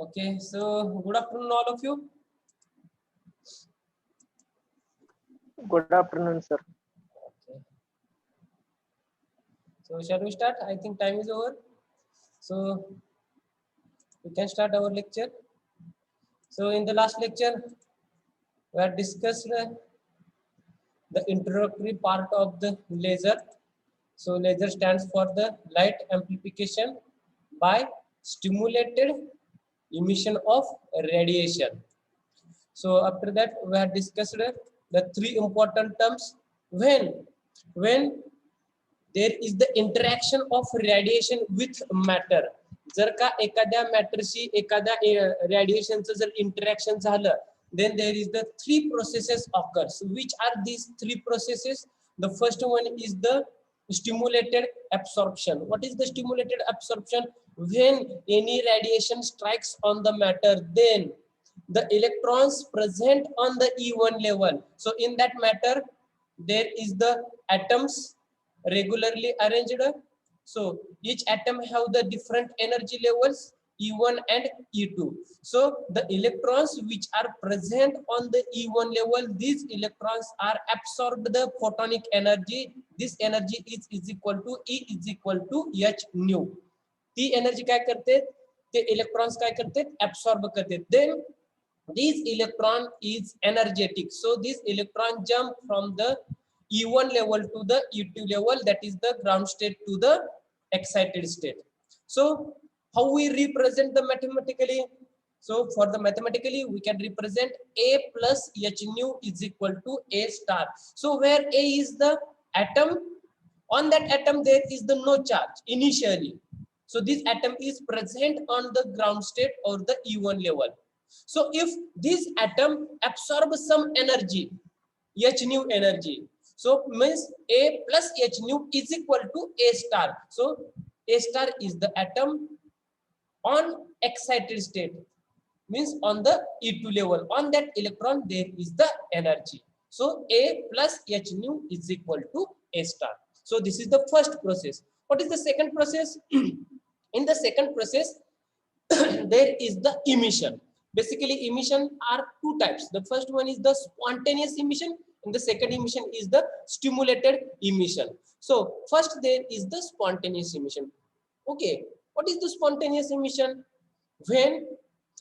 Okay, so good afternoon, all of you. Good afternoon, sir. Okay. So shall we start? I think time is over. So we can start our lecture. So in the last lecture, we had discussed the introductory part of the laser. So laser stands for the light amplification by stimulated emission of radiation. So after that, we had discussed the three important terms when there is the interaction of radiation with matter. जर का एखाद्या मॅटरशी एखाद्या रेडिएशनचं जर interaction झालं, then there is the three processes occurs. Which are these three processes? The first one is the stimulated absorption. What is the stimulated absorption? When any radiation strikes on the matter, then the electrons present on the E1 level. So in that matter, there is the atoms regularly arranged. So each atom have the different energy levels E1 and E2. So the electrons which are present on the E1 level, these electrons are absorbed the photonic energy. This energy is equal to E is equal to H nu. ती energy काय करते, ते electrons काय करते, absorb करते. Then this electron is energetic. So this electron jump from the E1 level to the E2 level, that is the ground state to the excited state. So how we represent the mathematically? So for the mathematically, we can represent A plus H nu is equal to A star. So where A is the atom, on that atom there is the no charge initially. So this atom is present on the ground state or the E1 level. So if this atom absorbs some energy, H nu energy, so means A plus H nu is equal to A star. So A star is the atom on excited state, means on the E2 level. On that electron there is the energy. So A plus H nu is equal to A star. So this is the first process. What is the second process? In the second process, there is the emission. Basically emission are two types. The first one is the spontaneous emission and the second emission is the stimulated emission. So first there is the spontaneous emission. Okay, what is the spontaneous emission? When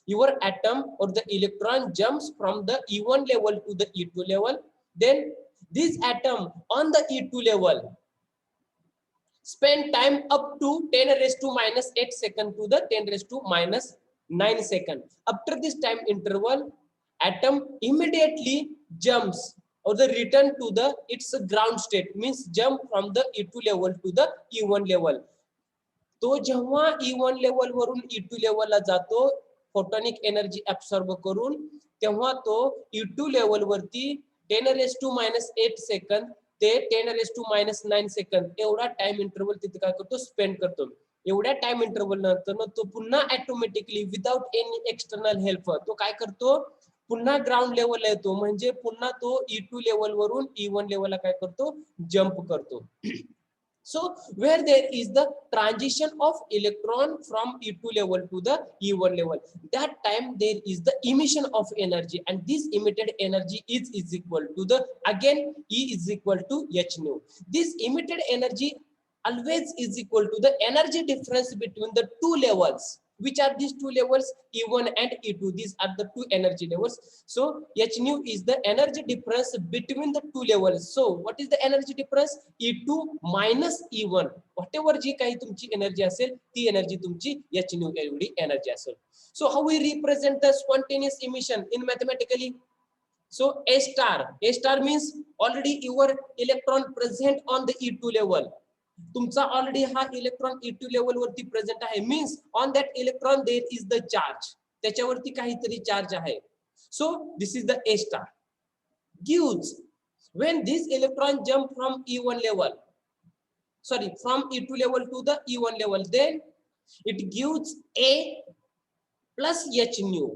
your atom or the electron jumps from the E1 level to the E2 level, then this atom on the E2 level spend time up to 10 raised to minus 8 second to the 10 raised to minus 9 second. After this time interval, atom immediately jumps or the return to the its ground state, means jump from the E2 level to the E1 level. तो जेव्हा E1 level वरून E2 लेवलला जातो photonic energy absorb करून, तेव्हा तो E2 level वरती 10 raised to minus 8 second ते 10 raised to minus 9 सेकंद एवढा टाइम इंटरवल तिथे काय करतो, स्पेंड करतो. एवढ्या टाइम इंटरवल नंतर तो पुन्हा automatically without any external help तो काय करतो, पुन्हा ग्राउंड लेवलला येतो. म्हणजे पुन्हा तो E2 लेवल वरून E1 लेवलला काय करतो, जंप करतो. So where there is the transition of electron from E2 level to the E1 level, that time there is the emission of energy, and this emitted energy is equal to the, again, E is equal to H nu. This emitted energy always is equal to the energy difference between the two levels. Which are these two levels? E1 and E2. These are the two energy levels. So H nu is the energy difference between the two levels. So what is the energy difference? E2 minus E1. Whatever जी काही तुमची energy असेल, ती energy तुमची H nu एवढी energy असेल. So how we represent the spontaneous emission in mathematically? So A star means already your electron present on the E2 level. तुमचा already हा electron E2 level वरती प्रेझेंट आहे, means on that electron there is the charge, त्याच्यावरती काहीतरी charge आहे. सो this is the A star gives when this electron jump from E1 level, sorry, from E2 level to the E1 level, then it gives A plus H nu.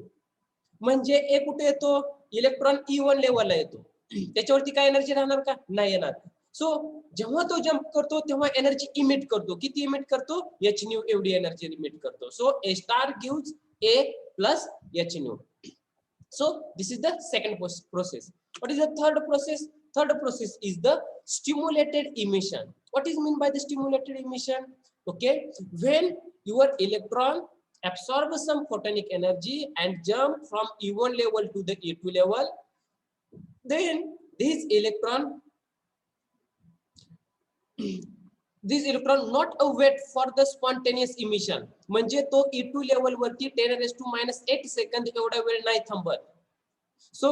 म्हणजे A कुठे येतो, electron E1 लेवलला येतो, त्याच्यावरती काय energy राहणार का, नाही येणार. सो जेव्हा तो जंप करतो तेव्हा एनर्जी इमिट करतो. किती इमिट करतो, H nu एवढी एनर्जी इमिट करतो. सो A star gives A plus H nu. So this is the second process. What is the third process? Third process is the stimulated emission. What is meant by the stimulated emission? Okay, when your electron absorbs some photonic energy and jump from E1 level to the E2 level, then this electron not await for the spontaneous emission. म्हणजे तो E2 level वरती 10⁻⁻8 second एवढा वेळ नाही थांबत. So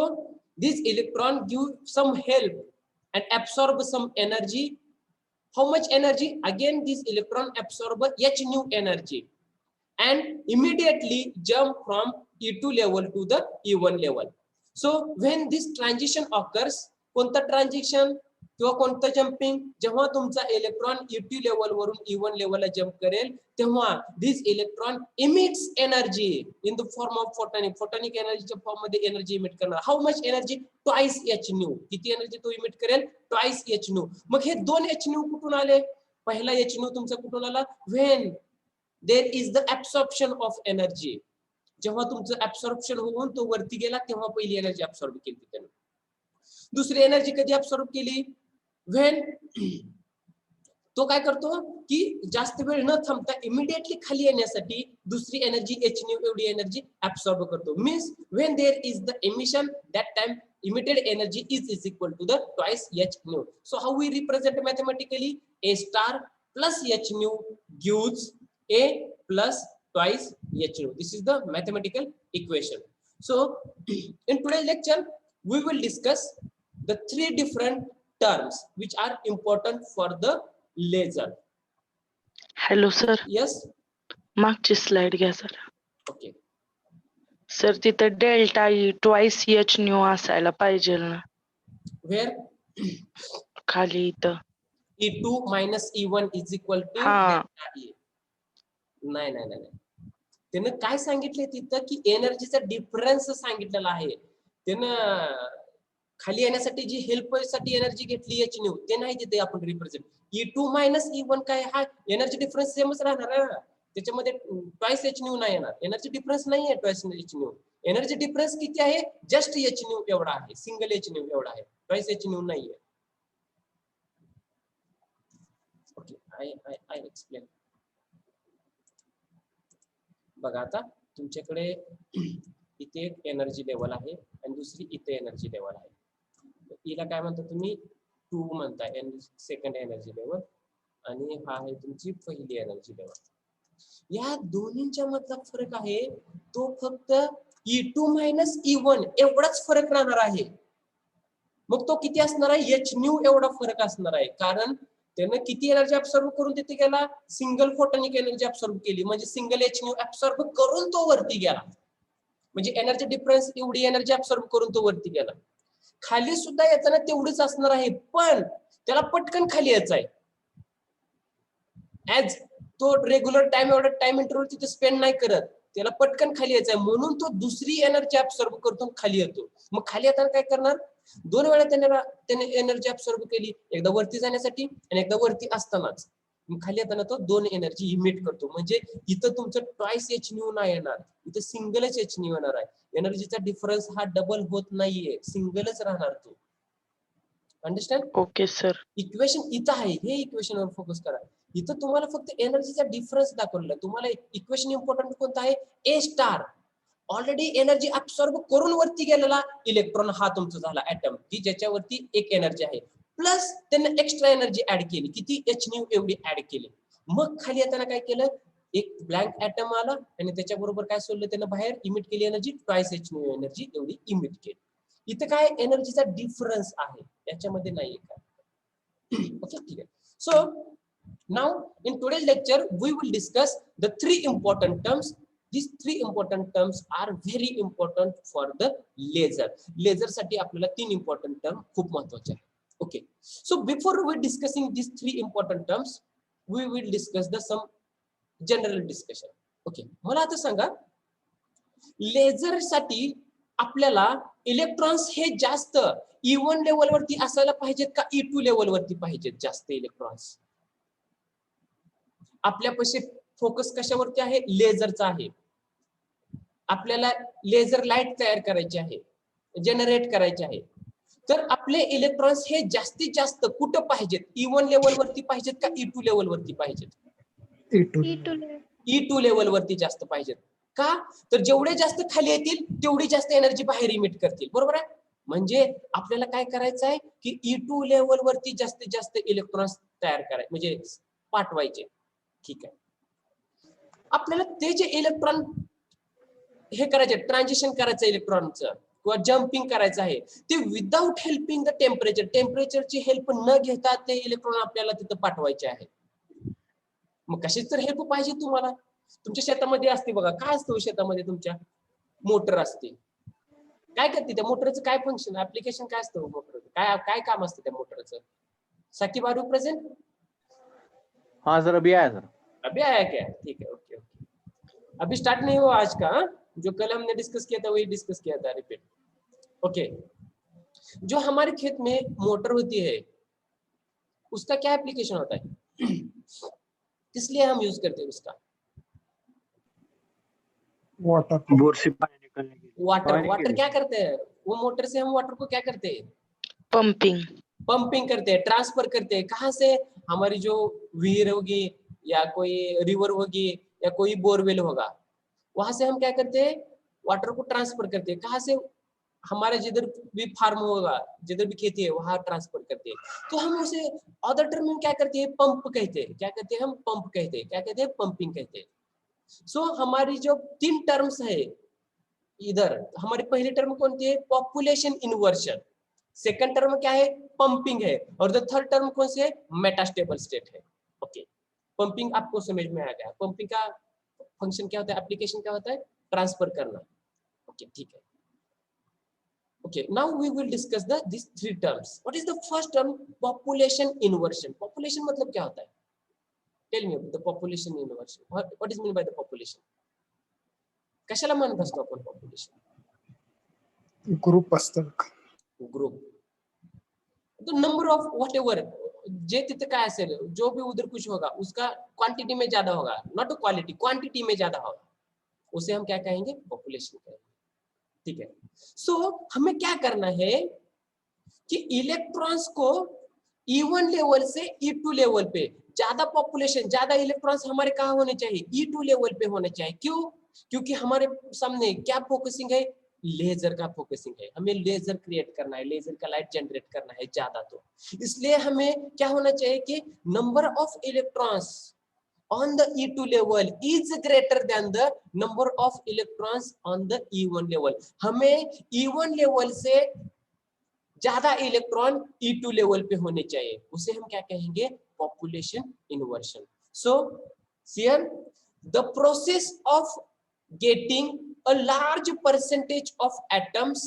this electron give some help and absorb some energy. How much energy? Again this electron absorb H nu energy and immediately jump from E2 level to the E1 level. So when this transition occurs, कोणतं transition किंवा कोणतं jumping, जेव्हा तुमचा electron E2 level वरून E1 लेवलला jump करेल तेव्हा this electron emits energy in the form of photonic एनर्जीच्या फॉर्म मध्ये एनर्जी इमिट करणार. How much energy? Twice H nu. किती एनर्जी तो इमिट करेल? Twice H nu. मग हे दोन H nu कुठून आले? पहिला H nu तुमचा कुठून आला? When there is the absorption of energy. जेव्हा तुमचं ऍब्सॉर्प्शन होऊन तो वरती गेला तेव्हा पहिली एनर्जी ऍब्सॉर्ब केली त्याने. दुसरी एनर्जी कधी ऍब्सॉर्ब केली? व्हेन तो काय करतो की जास्त वेळ न थांबता इमिडिएटली खाली येण्यासाठी दुसरी एनर्जी H nu एवढी एनर्जी ऍब्सॉर्ब करतो. Means when there is the emission that time emitted energy is equal to the twice H nu. So how we represent mathematically? A star plus H nu gives A plus twice H nu. This is the mathematical equation. So in today's lecture we will discuss the three different terms which are important for the laser. Hello sir, Yes? मागची slide घ्या sir. Okay. Sir तिथं delta E twice H new असायला पाहिजे ना Where खाली इथं. E2 minus E1 is equal to हा. delta E. नाही नाही नाही, त्यानं काय सांगितलंय तिथं की एनर्जीचा डिफरन्स सांगितलेला आहे. त्यानं खाली येण्यासाठी जी हेल्प साठी एनर्जी घेतली H nu ते नाही तिथे आपण रिप्रेझेंट. E2 minus E1 काय हा एनर्जी डिफरन्स सेमच राहणार आहे. त्याच्यामध्ये ट्वाइस H nu नाही येणार. एनर्जी डिफरन्स नाही आहे twice H nu. Energy difference किती आहे? जस्ट H nu एवढा आहे. सिंगल H nu एवढा आहे. ट्वाइस H nu नाही आहे. Okay, I explain. बघा आता तुमच्याकडे इथे एक एनर्जी लेवल आहे आणि दुसरी इथे एनर्जी लेवल आहे. हिला काय म्हणता तुम्ही? 2 म्हणताय सेकंड एनर्जी लेवल आणि हा आहे तुमची पहिली एनर्जी लेवल. या दोन्हींच्या मधला फरक आहे तो फक्त E2 minus E1 एवढाच फरक राहणार आहे. मग तो किती असणार आहे? H nu एवढा फरक असणार आहे. कारण त्यानं किती एनर्जी ऍब्सॉर्ब करून तिथे गेला? सिंगल फोटोनिक एनर्जी ऍब्सॉर्ब केली, म्हणजे सिंगल H nu ऍब्सॉर्ब करून तो वरती गेला. म्हणजे एनर्जी डिफरन्स एवढी एनर्जी ऍब्सॉर्ब करून तो वरती गेला. खाली सुद्धा येताना तेवढीच असणार आहे, पण त्याला पटकन खाली यायचं आहे. ऍज तो रेग्युलर टाइम इंटरव्हल तिथे स्पेंड नाही करत, त्याला पटकन खाली यायचं आहे म्हणून तो दुसरी एनर्जी ऍब्सॉर्ब करतो खाली येतो. मग खाली येताना काय करणार? दोन वेळा त्याने एनर्जी ऍब्सॉर्ब केली, एकदा वरती जाण्यासाठी आणि एकदा वरती असतानाच. मग खाली येताना तो दोन एनर्जी इमिट करतो. म्हणजे इथं तुमचं ट्वाइस H nu नाही येणार, इथं सिंगलच H nu येणार आहे. एनर्जीचा डिफरन्स हा डबल होत नाहीये, सिंगलच राहणार तो. अंडरस्टँड? Okay sir. इक्वेशन इथं आहे, हे इक्वेशनवर फोकस करा. इथं तुम्हाला फक्त एनर्जीचा डिफरन्स दाखवलेला. तुम्हाला इक्वेशन इम्पॉर्टंट कोणतं आहे? ए स्टार ऑलरेडी एनर्जी ऍब्सॉर्ब करून वरती गेलेला इलेक्ट्रॉन हा तुमचा झाला ऍटम, की ज्याच्यावरती एक एनर्जी आहे, प्लस त्यांना एक्स्ट्रा एनर्जी ऍड केली. किती? H nu एवढी ऍड केली. मग खाली येताना काय केलं? एक ब्लँक ऍटम आला आणि त्याच्याबरोबर काय सोडलं त्यानं बाहेर? इमिट केली energy, twice H nu energy एवढी इमिट केली. इथं काय एनर्जीचा डिफरन्स आहे, याच्यामध्ये नाहीये काय. ओके, ठीक आहे. सो now in today's lecture we will discuss the three important terms. These three important terms are very important for the laser. Laser साठी आपल्याला तीन important term खूप महत्त्वाचे आहेत. Okay, so before we discussing these three important terms we will discuss the some general discussion. Okay, मला आता सांगा laser साठी आपल्याला इलेक्ट्रॉन्स हे जास्त E1 लेवल वरती असायला पाहिजेत का E2 लेवल वरती पाहिजेत जास्त इलेक्ट्रॉन्स? आपल्यापाशी फोकस कशावरती आहे? लेझरचा आहे. आपल्याला लेझर लाईट तयार करायची आहे, जनरेट करायची आहे, तर आपले इलेक्ट्रॉन्स हे जास्तीत जास्त कुठं पाहिजेत? E1 लेवल वरती पाहिजेत का E2 लेवल वरती पाहिजेत? E2 लेवल वरती जास्त पाहिजेत. का? तर जेवढे जास्त खाली येतील तेवढी जास्त एनर्जी बाहेर इमिट करतील. बरोबर आहे? म्हणजे आपल्याला काय करायचं आहे की E2 लेवल वरती जास्तीत जास्त इलेक्ट्रॉन्स तयार करायचे, म्हणजे पाठवायचे. ठीक आहे. आपल्याला ते जे इलेक्ट्रॉन हे करायचे, ट्रान्झिशन करायचं इलेक्ट्रॉनचं किंवा जम्पिंग करायचं आहे, ते विदाउट हेल्पिंग द टेम्परेचर, टेम्परेचरची हेल्प न घेता ते इलेक्ट्रॉन आपल्याला तिथं पाठवायचे आहे. मग कशीच तर हेल्प पाहिजे तुम्हाला. तुमच्या शेतामध्ये असते बघा, काय असतं शेतामध्ये तुमच्या? मोटर असते. काय करते त्या मोटरचं? काय फंक्शन, ऍप्लिकेशन काय असतं मोटरचं? काय काय काम असतं त्या मोटरचं? Saqib are you present? हाँ सर, अभी आया सर. अभी आया क्या? ठीक है, ओके ओके. अभी स्टार्ट नहीं हुआ आज का, हाँ? जो कल हमने डिस्कस किया था वही डिस्कस किया था, रिपीट. ओके. जो हमारे खेत में मोटर होती है उसका क्या एप्लीकेशन होता है? किस लिए हम यूज करते हैं उसका? वाटर. बोर से पानी निकलने के लिए. वाटर. वाटर क्या करते हैं? वो मोटर से हम वाटर को क्या करते हैं? पंपिंग. पंपिंग करते हैं, ट्रांसफर करते हैं. कहाँ से? हमारी जो व्हीर होगी या कोई रिवर होगी या कोई बोरवेल होगा, वहां से हम क्या करते हैं? वाटर को ट्रांसफर करते हैं. कहाँ से? हमारे जिधर भी फार्म होगा, जिधर भी खेती है वहां ट्रांसफर करते हैं. तो हम उसे अदर टर्म में क्या करते हैं? पंप कहते हैं. क्या कहते हैं? हम पंप कहते हैं. क्या कहते हैं? पंपिंग कहते हैं. सो हमारी जो 3 टर्म्स है इधर, हमारी पहली टर्म कौन सी है? Population inversion. सेकंड टर्म क्या है? पंपिंग है. और द थर्ड टर्म कौन सी है? मेटास्टेबल स्टेट है. ओके, पंपिंग आपको समझ में आ गया. पंपिंग का फंक्शन क्या होता है? एप्लीकेशन क्या होता है? ट्रांसफर करना. ओके, ठीक है. Okay, now we will discuss these 3 terms. What is the first term? Population inversion. Population मतलब क्या होता है? Tell me the population inversion. What is meant by the population? कशाला म्हणत असतो आपण population? ग्रुप असतं. Group. The number of whatever, जे तिथे काय असेल, जो भी उधर कुछ होगा उसका क्वांटिटी में ज्यादा होगा, नॉट क्वालिटी, क्वांटिटी में ज्यादा होगा, उसे हम क्या कहेंगे? पॉपुलेशन कहेंगे. ठीक है. सो हमें क्या करना है कि इलेक्ट्रॉन्स को E1 लेवल से E2 लेवल पे, ज्यादा पॉपुलेशन, ज्यादा इलेक्ट्रॉन्स हमारे कहाँ होने चाहिए? E2 लेवल पे होने चाहिए. क्यों? क्योंकि हमारे सामने क्या फोकसिंग है? लेजर का फोकसिंग है. हमें लेजर क्रिएट करना है, लेजर का लाइट जनरेट करना है ज्यादा. तो इसलिए हमें क्या होना चाहिए कि number of electrons on the E2 level is greater than the number of electrons on the E1 level. हमें E1 level से ज्यादा इलेक्ट्रॉन E2 लेवल पे होने चाहिए, उसे हम क्या कहेंगे? Population inversion. So here the process of getting a large percentage of atoms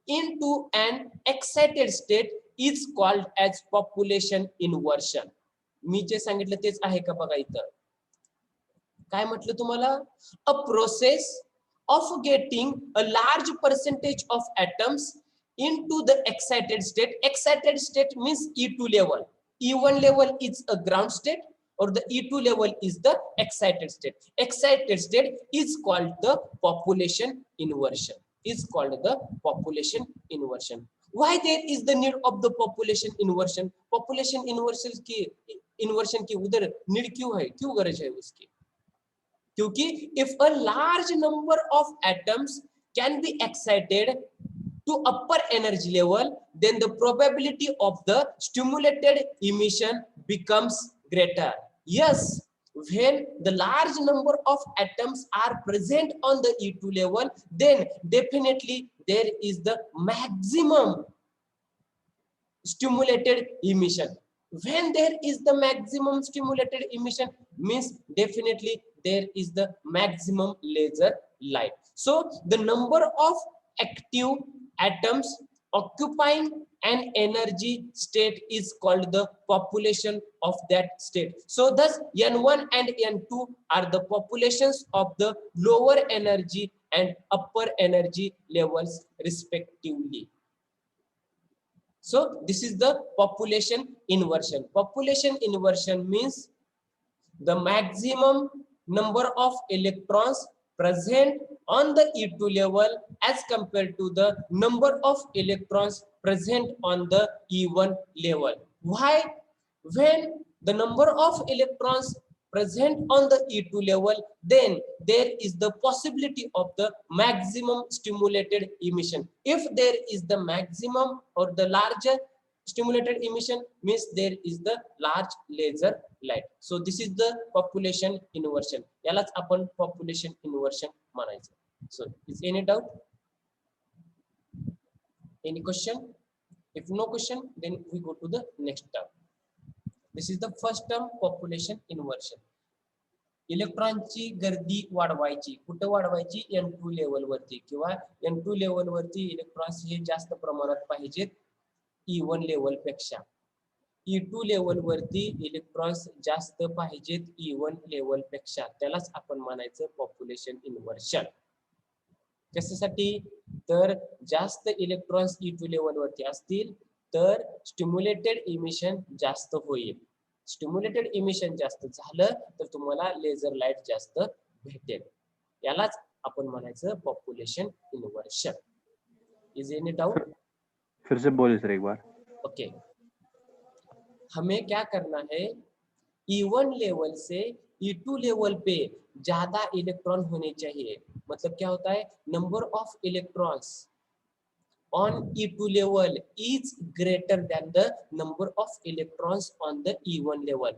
into an excited state is called as population inversion. मी जे सांगितलं तेच आहे का बघा इथं? काय म्हटलं तुम्हाला? A process of getting a large percentage of atoms into the excited state. Excited state means E2 level. E1 level is a ground state or the E2 level is the excited state. Excited state is called the population inversion. Is called the population inversion. Why there is the need of the population inversion? Population inversion की उधर need क्यों है? क्यों गरज है उसकी? क्योंकि if a large number of atoms can be excited to upper energy level, then the probability of the stimulated emission becomes greater. Yes, when the large number of atoms are present on the E2 level, then definitely there is the maximum stimulated emission. When there is the maximum stimulated emission, means definitely there is the maximum laser light. So the number of active atoms occupying an energy state is called the population of that state. So thus N1 and N2 are the populations of the lower energy and upper energy levels respectively. So this is the population inversion. Population inversion means the maximum number of electrons present on the E2 level as compared to the number of electrons present on the E1 level. Why? When the number of electrons present on the E2 level, then there is the possibility of the maximum stimulated emission. If there is the maximum or the larger stimulated emission, means there is the large laser light. So this is the population inversion. यालाच आपण population inversion म्हणायचं. So is any doubt? Any question? If no question, then we go to the next term. This is the first term, population inversion. इलेक्ट्रॉनची गर्दी वाढवायची, कुठं वाढवायची? N2 level वरती, किंवा N2 लेवल वरती इलेक्ट्रॉन्स हे जास्त प्रमाणात पाहिजेत E1 लेवल पेक्षा. E2 लेवल वरती इलेक्ट्रॉन्स जास्त पाहिजेत E1 लेवल पेक्षा. त्यालाच आपण म्हणायचं पॉप्युलेशन इन्व्हर्शन. कशासाठी? तर जास्त इलेक्ट्रॉन्स E2 लेवल वरती असतील तर स्टिम्युलेटेड इमिशन जास्त होईल. स्टिम्युलेटेड इमिशन जास्त झालं तर तुम्हाला लेझर लाईट जास्त भेटेल. यालाच आपण म्हणायचं population inversion. Is any doubt? फिर से बोलिए सर एक बार. ओके, हमें क्या करना है? E1 लेवल से E2 लेवल पे ज्यादा इलेक्ट्रॉन होने चाहिए. मतलब क्या होता है? Number of electrons on E2 level is greater than the number of electrons on the E1 level.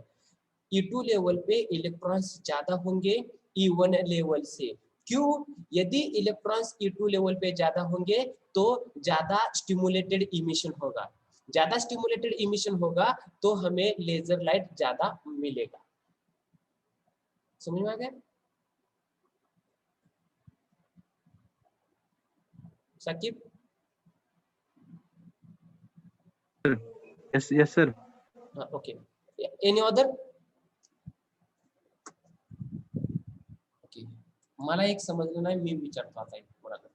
E2 level पे इलेक्ट्रॉन्स ज्यादा होंगे E1 लेवल से. क्यों? यदि इलेक्ट्रॉन्स E2 लेवल पे ज्यादा होंगे तो ज्यादा स्टिमुलेटेड इमिशन होगा. ज्यादा स्टिमुलेटेड इमिशन होगा तो हमें लेजर लाइट ज्यादा मिलेगा. समझ में आ गया? Saqib? Yes sir. Okay. Any other? Okay. मला एक समजलं नाही, मी विचारतो आता एक कोणाकडे.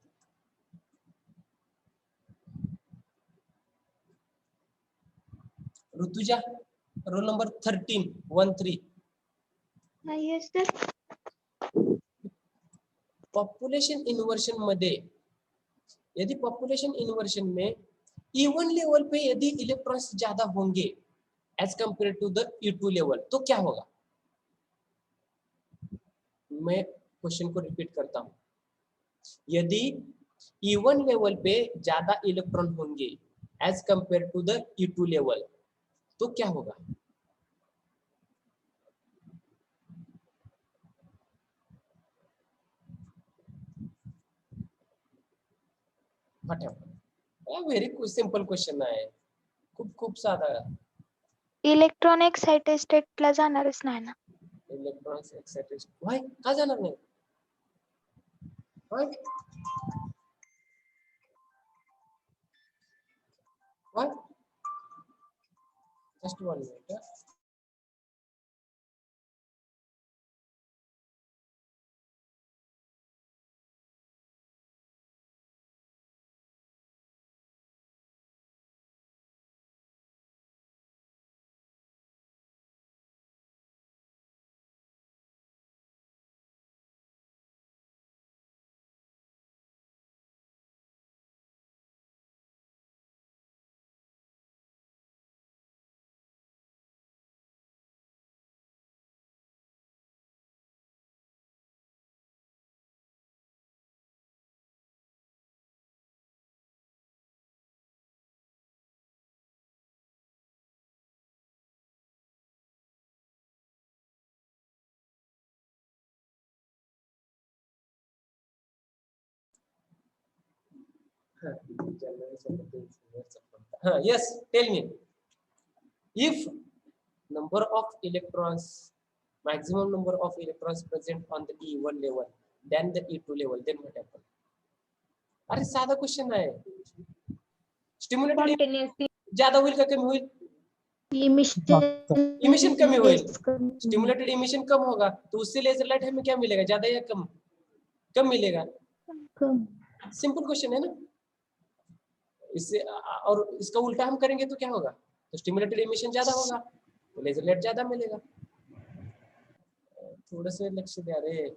Rutuja, roll number 13. Yes, sir. Population inversion मध्ये, यदि पॉपुलेशन इन्वर्शन में E1 लेवल पे यदि इलेक्ट्रॉन्स ज्यादा होंगे as compare to the E2 level, तो क्या होगा? मैं क्वेश्चन को रिपीट करता हूं. यदि E1 लेवल पे ज्यादा इलेक्ट्रॉन होंगे as compare to the E2 level, तो क्या होगा? व्हेरी सिंपल क्वेश्चन आहे, खूप साधा. इलेक्ट्रॉन एक्साइटेड स्टेटला जाणारच नाही ना. इलेक्ट्रॉन्स एक्साइटेड व्हाय का जाणार नाही? Why? Why? Just 1 minute. Yes, tell me. If number of electrons, maximum number of electrons present on the E1 level than the E2 level, then what happens? अरे साधा question आहे. Stimulated Continuously ज्यादा होईल का कमी होईल? इमिशन कमी होईल. स्टिम्युलेटेड इमिशन कम होगा तो उससे लेजर लाइट हमें क्या मिलेगा? ज्यादा या कम? कम मिलेगा. सिंपल क्वेश्चन है ना. इससे और इसका उल्टा हम करेंगे तो क्या होगा? तो स्टिम्युलेटेड इमिशन ज्यादा होगा तो लेजर लाइट ज्यादा मिलेगा. थोड़ा सा लक्ष्य द्या रे.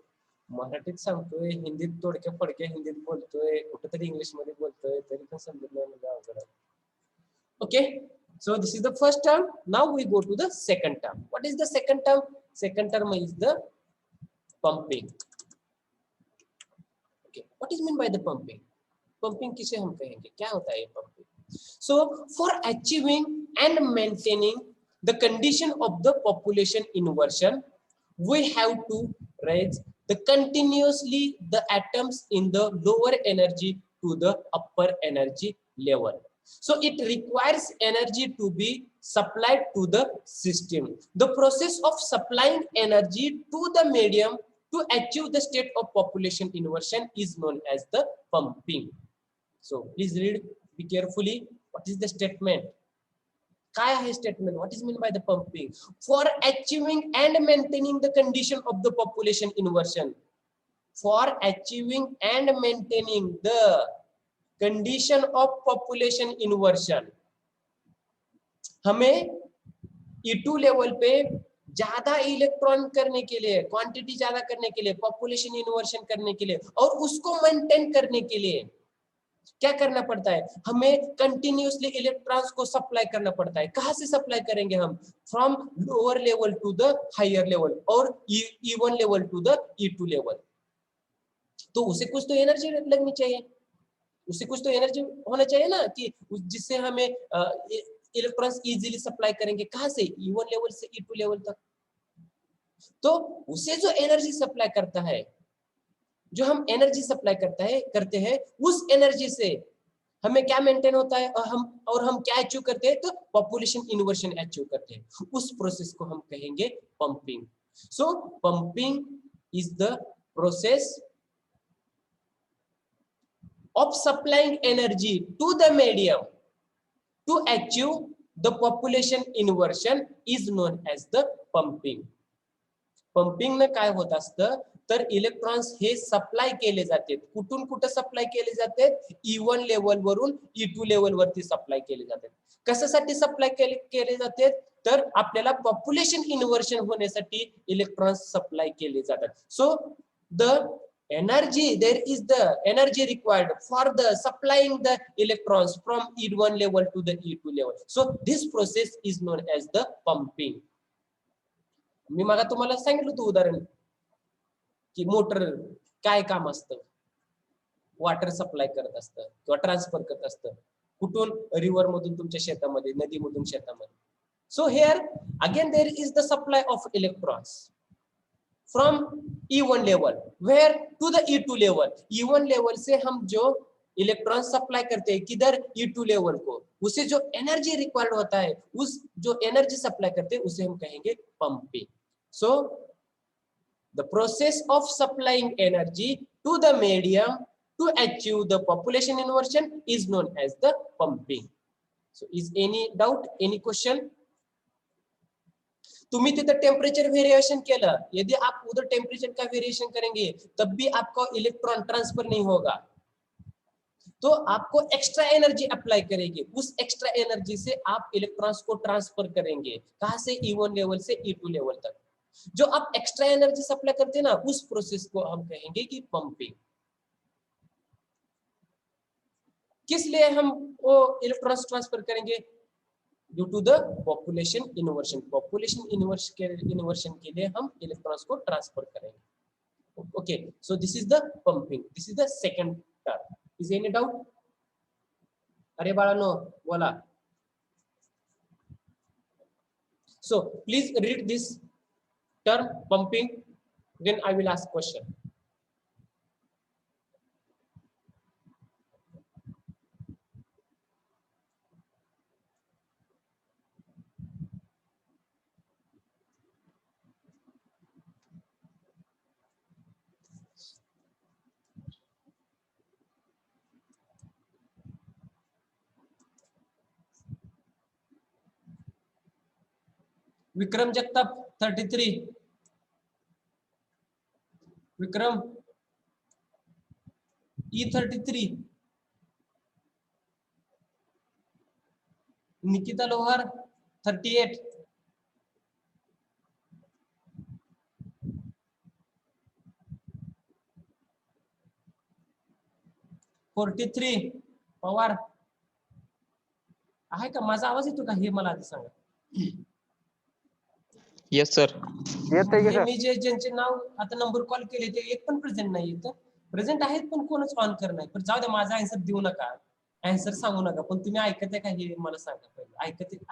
मराठीत सांगतोय, हिंदीत तोडक्या फडक्या हिंदीत बोलतोय, कुठेतरी इंग्लिश मध्ये बोलतोय, तरी पण समजत नाही म्हणजे अवघड आहे. Okay, so this is the first term. Now we go to the second term. What is the second term? Second term is the pumping. Okay, what is mean by the pumping? Pumping किसे हम कहेंगे, क्या होता है ये pumping? So for achieving and maintaining the condition of the population inversion, we have to raise the continuously the atoms in the lower energy to the upper energy level. So it requires energy to be supplied to the system. The process of supplying energy to the medium to achieve the state of population inversion is known as the pumping. So please read, be carefully. What is the statement? काय आहे statement? What is meant by the pumping? For achieving and maintaining the condition of the population inversion. For achieving and maintaining the condition of population inversion, हमें E2 level पे ज्यादा electron करने के लिए, quantity ज्यादा करने के लिए, पॉपुलेशन इन्वर्शन करने के लिए और उसको मेंटेन करने के लिए क्या करना पड़ता है? हमें कंटिन्यूअसली इलेक्ट्रॉन्स को सप्लाई करना पड़ता है. कहां से सप्लाई करेंगे हम? From lower level to the higher level और E1 level to the E2 level. तो उसे कुछ तो एनर्जी लगनी चाहिए, उसे कुछ तो एनर्जी होना चाहिए ना, कि जिससे हमें इलेक्ट्रॉन्स इजीली सप्लाई करेंगे. कहां से? E1 लेवल से E2 लेवल तक. तो उसे जो एनर्जी सप्लाई करता है, जो हम एनर्जी सप्लाई करते हैं उस एनर्जी से हमें क्या मेंटेन होता है और हम क्या अचीव करते हैं? तो पॉपुलेशन इन्वर्शन अचीव करते हैं. उस प्रोसेस को हम कहेंगे pumping. So pumping is the process of supplying energy to the medium to achieve the population inversion is known as the pumping. Pumping ने काय होत असतं तर इलेक्ट्रॉन्स हे सप्लाय केले जातात. कुठून कुठे सप्लाय केले जातात? E1 लेवल वरून E2 लेवल वरती सप्लाय केले जातात. कशासाठी सप्लाय केले जातात? तर आपल्याला पॉप्युलेशन इन्वर्शन होण्यासाठी इलेक्ट्रॉन्स सप्लाय केले जातात. So the energy, there is the energy required for the supplying the electrons from E1 level to the E2 level. So this process is known as the pumping. मी मागा तुम्हाला सांगितलं होतं उदाहरण की motor काय काम असतं? वॉटर सप्लाय करत असतं किंवा ट्रान्सफर करत असतं. कुठून? रिव्हर मधून तुमच्या शेतामध्ये, नदीमधून शेतामध्ये. So here again there is the supply of electrons from E1 level where to the E2 level. E1 level से हम जो इलेक्ट्रॉन सप्लाई करते हैं किधर? E2 लेवल को. उसे जो एनर्जी रिक्वायर्ड होता है, उस जो एनर्जी सप्लाई करते हैं उसे हम कहेंगे pumping. So the process of supplying energy to the medium to achieve the population inversion is known as the pumping. So is any doubt, any question? तुम्ही तिथं टेम्परेचर वेरिएशन केलं, यदि आप उधर टेम्परेचर का वेरिएशन करेंगे तब भी आपको इलेक्ट्रॉन ट्रांसफर नहीं होगा. तो आपको एक्स्ट्रा एनर्जी अप्लाई करेंगे. उस एक्स्ट्रा एनर्जी से आप इलेक्ट्रॉन्स को ट्रांसफर करेंगे. कहां से? E1 लेवल से E2 लेवल तक. जो आप एक्स्ट्रा एनर्जी सप्लाई करते हैं ना, उस प्रोसेस को हम कहेंगे कि पंपिंग. किस लिए हम वो इलेक्ट्रॉन्स ट्रांसफर करेंगे? Due to the population inversion. Population inversion के लिए हम इलेक्ट्रॉन्स को ट्रांसफर करेंगे. Okay, so this is the pumping. This is the second term. Is any doubt? अरे बाळांनो बोला. So please read this term pumping, then I will ask question. Vikram Jagtap 33. Vikram E33. Nikita Lohar 38. 43 Pawar आहे का? माझा आवाज येतो का हे मला आधी सांगा. Yes sir. येतंय की हे सर? मी जे ज्यांचे नाव आता नंबर कॉल केले ते एक पण प्रेझेंट नाही येत. प्रेझेंट आहेत पण कोणच ऑन कर नाही. पण जाऊ दे, माझा आन्सर देऊ नका, आन्सर सांगू नका, पण तुम्ही ऐकत आहे का हे मला सांगा पहिले.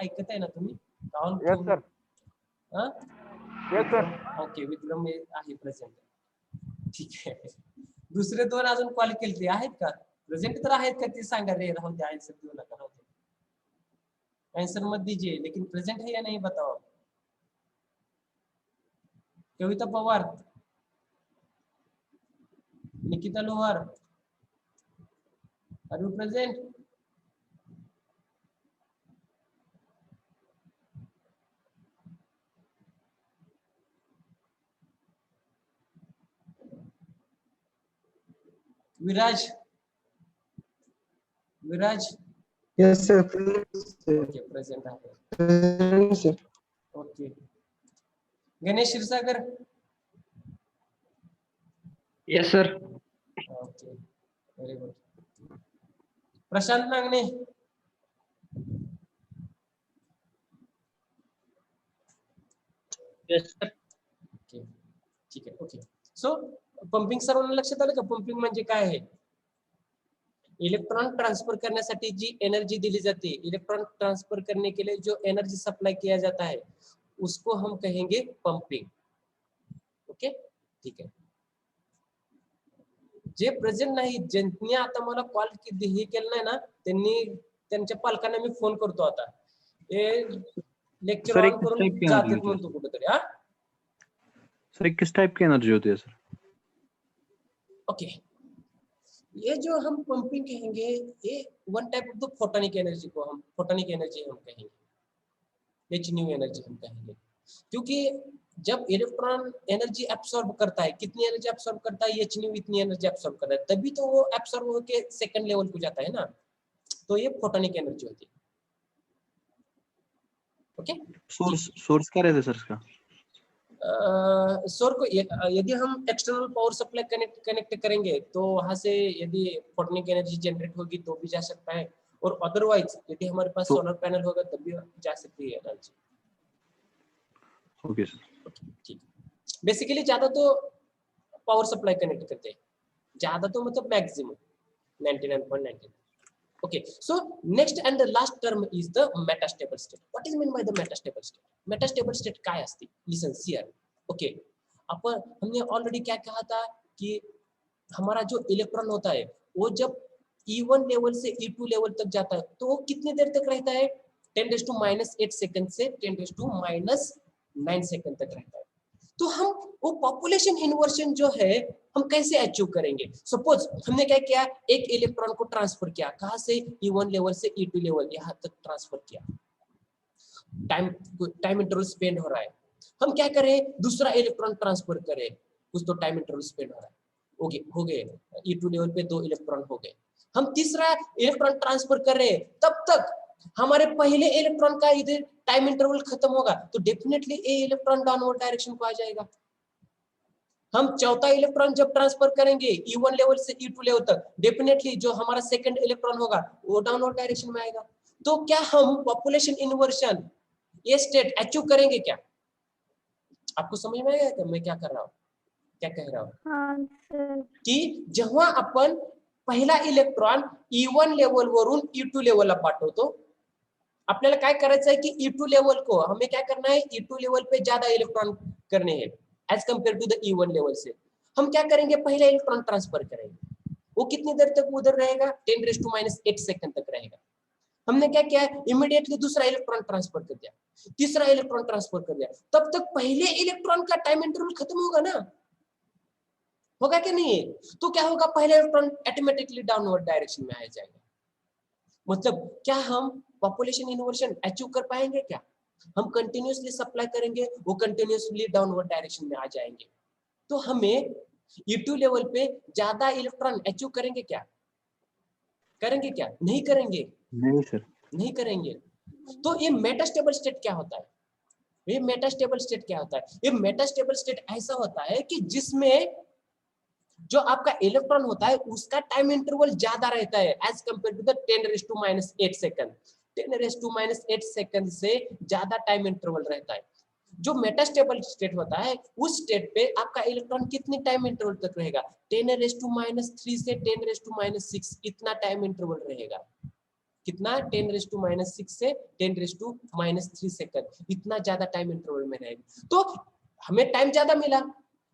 ऐकत आहे ना तुम्ही? Yes sir. Yes sir. Okay, Vikram आहे प्रेझेंट. ठीक आहे. दुसरे दोन अजून कॉल केले ते आहेत का? प्रेझेंट तर आहेत का ते सांगा रे. राहून द्या, आन्सर देऊ नका, राहून द्या. आंसर मत दीजिए लेकिन प्रेजेंट है या नहीं बताओ. कविता Pawar, Nikita Lohar, are you present? Viraj, Viraj Yes, sir. Okay present आहे. Yes, sir. Okay. Ganesh Kshirsagar, yes sir. Okay very good. Prashant Nangane, yes sir. Okay ठीक आहे. ओके, सो पंपिंग सर्वांना लक्षात आलं का? पंपिंग म्हणजे काय आहे? इलेक्ट्रॉन ट्रांसफर करण्यासाठी जी एनर्जी दिली जाते, इलेक्ट्रॉन ट्रांसफर करने के लिए जो एनर्जी सप्लाई किया जाता है उसको हम कहेंगे पंपिंग. ओके ठीक आहे. जे प्रेझेंट नाही, ज्यांनी आता मला कॉल हे केलं नाही ना, त्यांनी त्यांच्या पालकांना मी फोन करतो आता. हे लेक्चर सर, ऑन एक करून type की जातात energy म्हणतो कुठेतरी. हा सर, किस टाइप की एनर्जी होती है सर? ओके, ये जो हम पंपिंग कहेंगे, ये one type of the photonic energy को हम फोटोनिक एनर्जी हम कहेंगे, एच न्यू एनर्जी हम कहेंगे. क्योंकि जब इलेक्ट्रॉन एनर्जी एब्सॉर्ब करता है, कितनी एनर्जी एब्सॉर्ब करता है? एच न्यू इतनी एनर्जी एब्सॉर्ब करता है, तभी तो वो एब्सॉर्ब होके सेकंड लेवल को जाता है ना. तो ये फोटोनिक एनर्जी होती है. ओके, सोर्स क्या रहता है सर इसका? सौर को यदि हम एक्सटर्नल पावर सप्लाई कनेक्ट करेंगे तो वहां से यदि फोटोनिक एनर्जी जनरेट होगी तो भी जा सकता है, और अदरवाइज यदि हमारे पास तो- सोलर पैनल होगा तब भी जा सकती है एनर्जी. Okay sir. ठीक. बेसिकली ज्यादा तो पावर सप्लाई कनेक्ट करते हैं, ज्यादा तो मतलब maximum 99.99. Okay, so next and the last term is the metastable state. What is meant by the metastable state? Metastable state काय असते? Listen here. Okay, अपन हमने ऑलरेडी क्या कहा था कि हमारा जो इलेक्ट्रॉन होता है वो जब E1 लेवल से E2 लेवल तक जाता है तो वो कितनी देर तक रहता है? 10⁻⁸ सेकंड से 10⁻⁹ सेकंड तक रहता है. तो हम वो पॉपुलेशन इन्वर्शन जो है हम कैसे अचीव करेंगे? सपोज हमने क्या किया, एक इलेक्ट्रॉन को ट्रांसफर किया, कहां से? E1 लेवल से E2 लेवल यहां तक ट्रांसफर किया. टाइम इंटरवल स्पेंड हो रहा है. हम क्या करें? दूसरा इलेक्ट्रॉन ट्रांसफर करें, कुछ तो टाइम इंटरवल स्पेंड हो रहा है. ओके, हो गए E2 लेवल पे 2 इलेक्ट्रॉन हो गए. हम तीसरा इलेक्ट्रॉन ट्रांसफर कर रहे हैं, तब तक हमारे पहले इलेक्ट्रॉन का इधर टाइम इंटरवल खत्म होगा तो डेफिनेटली ए इलेक्ट्रॉन डाउनवर्ड डायरेक्शन को आ जाएगा. हम चौथा इलेक्ट्रॉन जब ट्रांसफर करेंगे E1 लेवल से E2 लेवल तक, डेफिनेटली जो हमारा सेकंड इलेक्ट्रॉन होगा वो डाउनवर्ड डायरेक्शन में आएगा. तो क्या हम पॉपुलेशन इन्वर्शन ये स्टेट अचीव करेंगे क्या? आपको समझ में आएगा क्या मैं क्या कर रहा हूँ, क्या कह रहा हूँ? हाँ सर. की जेव्हा आपण पहिला इलेक्ट्रॉन E1 लेवल वरून E2 लेवलला पाठवतो, आपल्याला काय करायचं है कि E2 लेवल को हमें क्या करना है? E2 लेवल पे ज्यादा इलेक्ट्रॉन करने हैं as compare to the E1 level से. हम क्या करेंगे? पहला इलेक्ट्रॉन ट्रांसफर करेंगे, वो कितनी देर तक उधर रहेगा? 10⁻⁸ सेकंड तक रहेगा. हमने क्या किया? इमीडिएटली दूसरा इलेक्ट्रॉन ट्रांसफर कर दिया, तीसरा इलेक्ट्रॉन ट्रांसफर कर दिया, तब तक पहले इलेक्ट्रॉन का टाइम इंटरवल खत्म होगा ना, होगा कि नहीं? तो क्या होगा? पहला इलेक्ट्रॉन ऑटोमेटिकली डाउनवर्ड डायरेक्शन में आ जाएगा. मतलब क्या हम पॉपुलेशन इन्वर्शन अचीव कर पाएंगे क्या? हम कंटिन्यूअसली सप्लाई करेंगे, वो कंटिन्यूअसली डाउनवर्ड डायरेक्शन में आ जाएंगे. तो हमें E2 लेवल पे ज्यादा इलेक्ट्रॉन अचीव करेंगे क्या? करेंगे क्या? नहीं करेंगे, नहीं सर. नहीं करेंगे. तो ये मेटास्टेबल स्टेट क्या होता है? ये मेटास्टेबल स्टेट क्या होता है? ये मेटास्टेबल स्टेट ऐसा होता है कि जिसमें जो आपका इलेक्ट्रॉन होता है उसका टाइम इंटरवल ज्यादा रहता है as compare to the 10⁻⁸ second. 10⁻⁸ second से ज्यादा टाइम इंटरवल रहता है। जो मेटास्टेबल स्टेट होता है उस स्टेट पे आपका इलेक्ट्रॉन कितने टाइम इंटरवल तक रहेगा? 10⁻³ से 10⁻⁶, इतना टाइम इंटरवल रहेगा। कितना? 10⁻⁶ से 10⁻³ सेकंड, इतना ज्यादा टाइम इंटरवल में रहेगा। तो हमें टाइम ज्यादा मिला,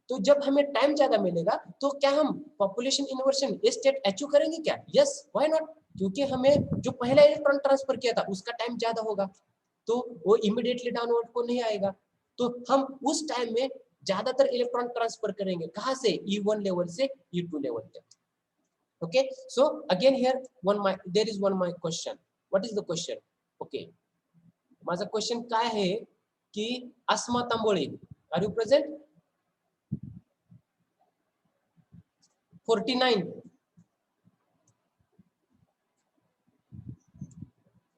तो जब हमें टाइम ज्यादा मिलेगा तो क्या हम पॉपुलेशन इन्वर्शन ये स्टेट अचीव करेंगे क्या? Yes, why not? क्योंकि हमें जो पहला इलेक्ट्रॉन ट्रांसफर किया था उसका टाइम ज्यादा होगा, तो वो इमीडिएटली डाउनवर्ड को नहीं आएगा, तो हम उस टाइम में ज्यादातर इलेक्ट्रॉन ट्रांसफर करेंगे। कहां से? E1 लेवल से E2 लेवल तक। Okay, so again here there is one my question. What is the question? Okay, माझा क्वेश्चन काय आहे की Asma Tambole, are you present? 49.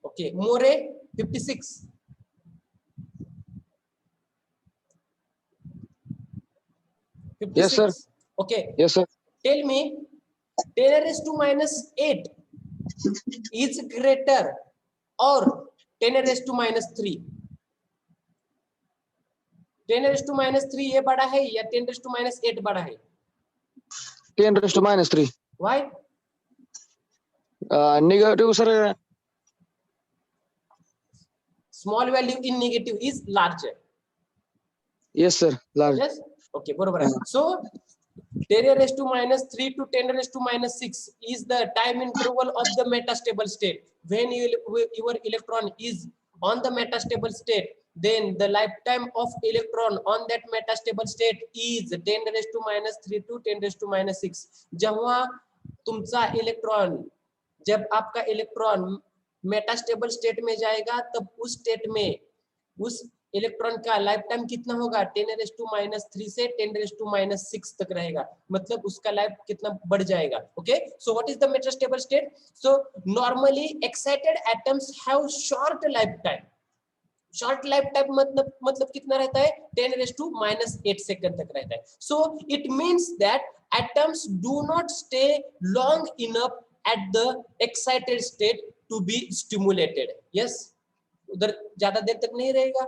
Okay, More 56. Yes, sir. Okay, Yes, sir. tell me 10⁻⁻8 is greater or 10⁻⁻3? 10⁻⁻3 ये बड़ा है या 10⁻⁸ बड़ा है? 10⁻⁻3. Why? Negative, sir. Small value in negative is larger. Yes, sir. Large. Yes. Okay, बरोबर आहे. So 10⁻³ to 10⁻⁶ is the time interval of the metastable state. When your electron is on the metastable state, then the lifetime of electron on that metastable state is 10⁻³ to 10⁻⁶. जेव्हा तुमचा electron, जब आपका electron metastable state में जाएगा तब उस state में उस इलेक्ट्रॉन का लाइफ टाइम कितना होगा? 10⁻³ से 10⁻⁶ तक रहेगा, मतलब उसका लाइफ कितना बढ़ जाएगा। Okay, so what is the metastable state? So normally excited atoms have short life time. Short life time मतलब कितना रहता है? 10⁻⁸ सेकंड तक रहता है। So it means that atoms do not stay long enough at the excited state to be stimulated. Yes, उधर ज्यादा देर तक नहीं रहेगा।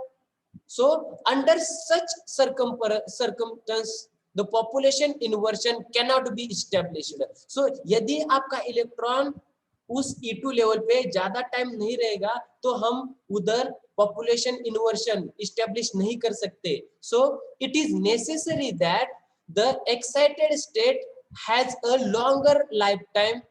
So under such circumstance the population inversion cannot be established. So यदि आपका इलेक्ट्रॉन उस E2 लेवल पे ज्यादा टाइम नहीं रहेगा तो हम उधर पॉपुलेशन इन्वर्शन इस्टेब्लिश नहीं कर सकते। So it is necessary that the excited state has a longer lifetime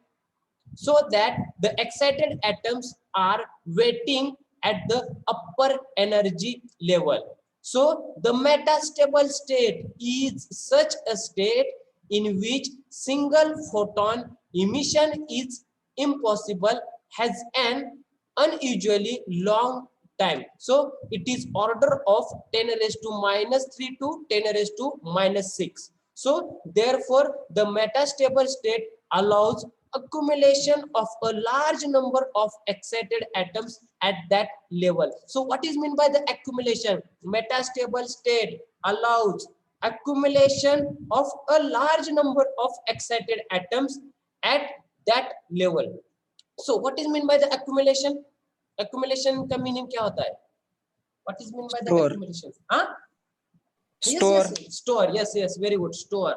so that the excited atoms are waiting at the upper energy level. So the metastable state is such a state in which single photon emission is impossible, has an unusually long time. So it is order of 10⁻³ to 10⁻⁻6. So therefore the metastable state allows accumulation of a large number of excited atoms at that level. So what is meant by the accumulation? Metastable state allows accumulation of a large number of excited atoms at that level. So what is meant by the accumulation? Accumulation का meaning क्या होता है? What is meant by the Store. accumulation? हाँ? Store. Yes, store. Yes, very good. Store.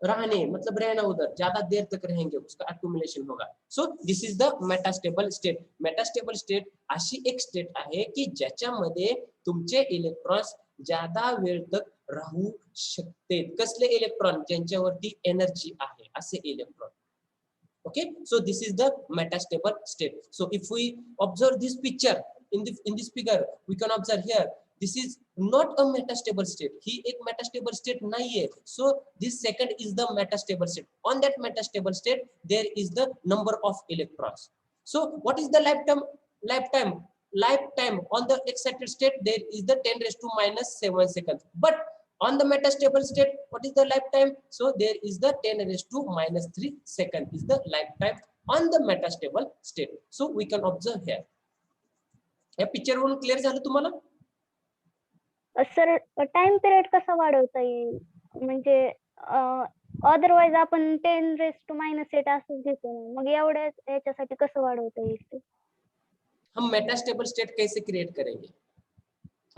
रहने मतलब रहना, उधर ज्यादा देर तक रहेंगे, उसका accumulation होगा. So this is the metastable state. Metastable state अशी एक स्टेट आहे की ज्याच्यामध्ये तुमचे इलेक्ट्रॉन्स ज्यादा वेळ तक राहू शकते. कसले इलेक्ट्रॉन? ज्यांच्यावरती एनर्जी आहे असे electron. Okay, so this is the metastable state. So if we observe this picture in this figure, we can observe here this is not a metastable state. ही एक metastable state नहीं है. So this second is the metastable state. On that metastable state there is the number of electrons. So what is the lifetime on the excited state? There is the 10⁻⁻7 seconds. But on the metastable state, what is the lifetime? So there is the 10⁻⁻3 second is the lifetime on the metastable state. So we can observe here. या picture वरून clear झालं तुम्हाला? Sir time period कसा वाढवता येईल? म्हणजे otherwise आपण 10⁻⁻8 असंच घेतो ना. मग एवढ्या याच्यासाठी कसं वाढवता येईल ते? हम मेटास्टेबल स्टेट कैसे क्रिएट करेंगे?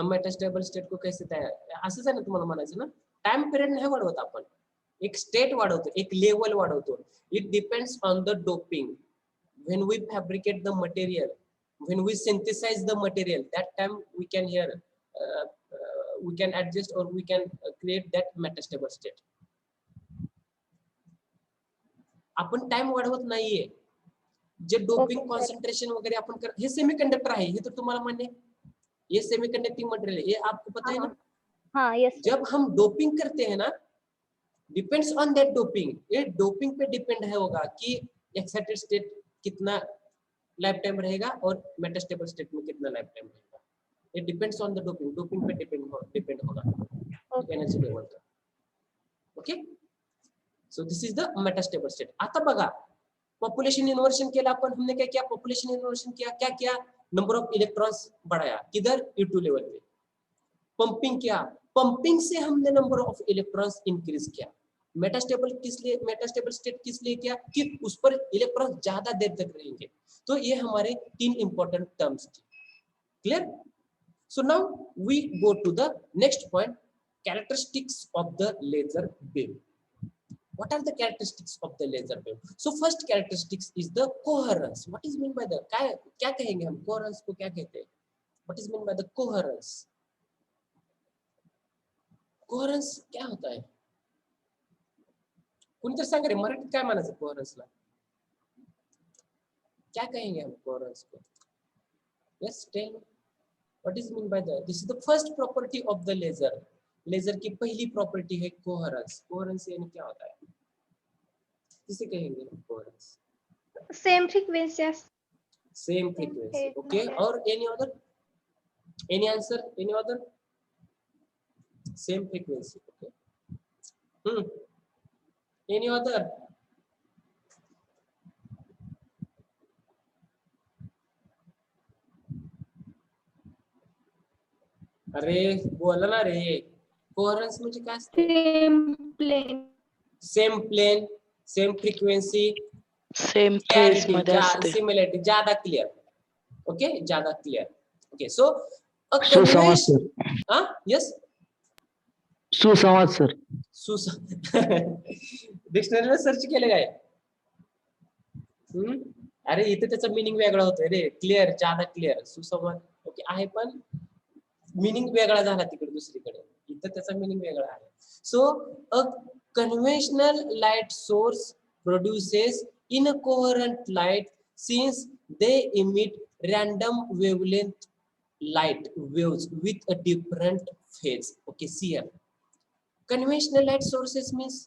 हम मेटास्टेबल स्टेट को कैसे तयार, असंच आहे ना तुम्हाला म्हणायचं ना. टाइम पिरियड नाही वाढवत आपण, एक स्टेट वाढवतो, एक लेवल वाढवतो. It depends on the doping. When we fabricate the material, when we synthesize the material, that time we can here we can adjust or we can create that metastable state. आपण time वाढवत नाहीये. जे doping Okay, sir. Concentration वगैरे आपण कर, हे semiconductor आहे, हे तर तुम्हाला मान्य आहे. ये सेमीकंडक्टिंग मटेरियल है, ये आपको पता है ना. हाँ यस सर. जब हम डोपिंग करते हैं ना, डिपेंड्स ऑन दैट डोपिंग. ये डोपिंग पे डिपेंड है होगा कि एक्साइटेड स्टेट कितना लाइफ टाइम रहेगा और मेटास्टेबल स्टेट में कितना लाइफ टाइम रहेगा. It depends on the doping. Doping पे डिपेंड होगा एनर्जी लेवल का. Okay, so this is the metastable state. आता बघा, पॉपुलेशन इन्वर्शन केला आपण. हमने क्या किया? पॉपुलेशन इन्वर्शन किया. क्या किया? नंबर ऑफ इलेक्ट्रॉन्स बढ़ाया. किधर? E2 लेवल पे. पंपिंग किया, पंपिंग से हमने नंबर ऑफ इलेक्ट्रॉन्स इंक्रीज किया. मेटास्टेबल किस लिए, मेटास्टेबल स्टेट किस लिए किया? कि उस पर इलेक्ट्रॉन ज्यादा देर तक रहेंगे. तो ये हमारे 3 इंपॉर्टेंट टर्म्स थे. Clear? So now we go to the next point, characteristics of the laser beam. What are the characteristics of the laser beam? So first characteristics is the coherence. What is mean by the, क्या कहेंगे हम? coherence को क्या कहते हैं? What is mean by the coherence? coherence क्या होता है? कोणीतरी सांगा रे, मराठीत काय म्हणायचं coherence ला? क्या कहेंगे हम coherence को? Yes, tell me. What is mean by the? This is the first property of the laser. Laser की पहली प्रॉपर्टी है कोहेरेंस. कोहेरेंस यानी क्या होता है? किसे कहेंगे coherence? Same frequency. Same frequency. Okay, और any other? Any answer? Any other? Same frequency. Okay, any other? अरे बोला ना रे, कोहेरेंस म्हणजे काय असते? Same plane. Same plane, same frequency, same phase मध्ये असते. सिमिलरिटी, ज्यादा क्लियर. ओके, ज्यादा क्लियर. ओके, सो सुसंवाद सर. हाँ, यस, सुसंवाद सर. डिक्शनरी में सर्च केले काय? अरे इथे त्याचा मीनिंग वेगळा होतोय रे. क्लियर, ज्यादा क्लियर, सुसंवाद. ओके आहे, पण मीनिंग वेगळा झाला तिकडे दुसरीकडे. इथं त्याचा मीनिंग वेगळा आहे. So a conventional light source produces incoherent light since they emit random wavelength light waves with a different phase. Okay, see here. Conventional light sources means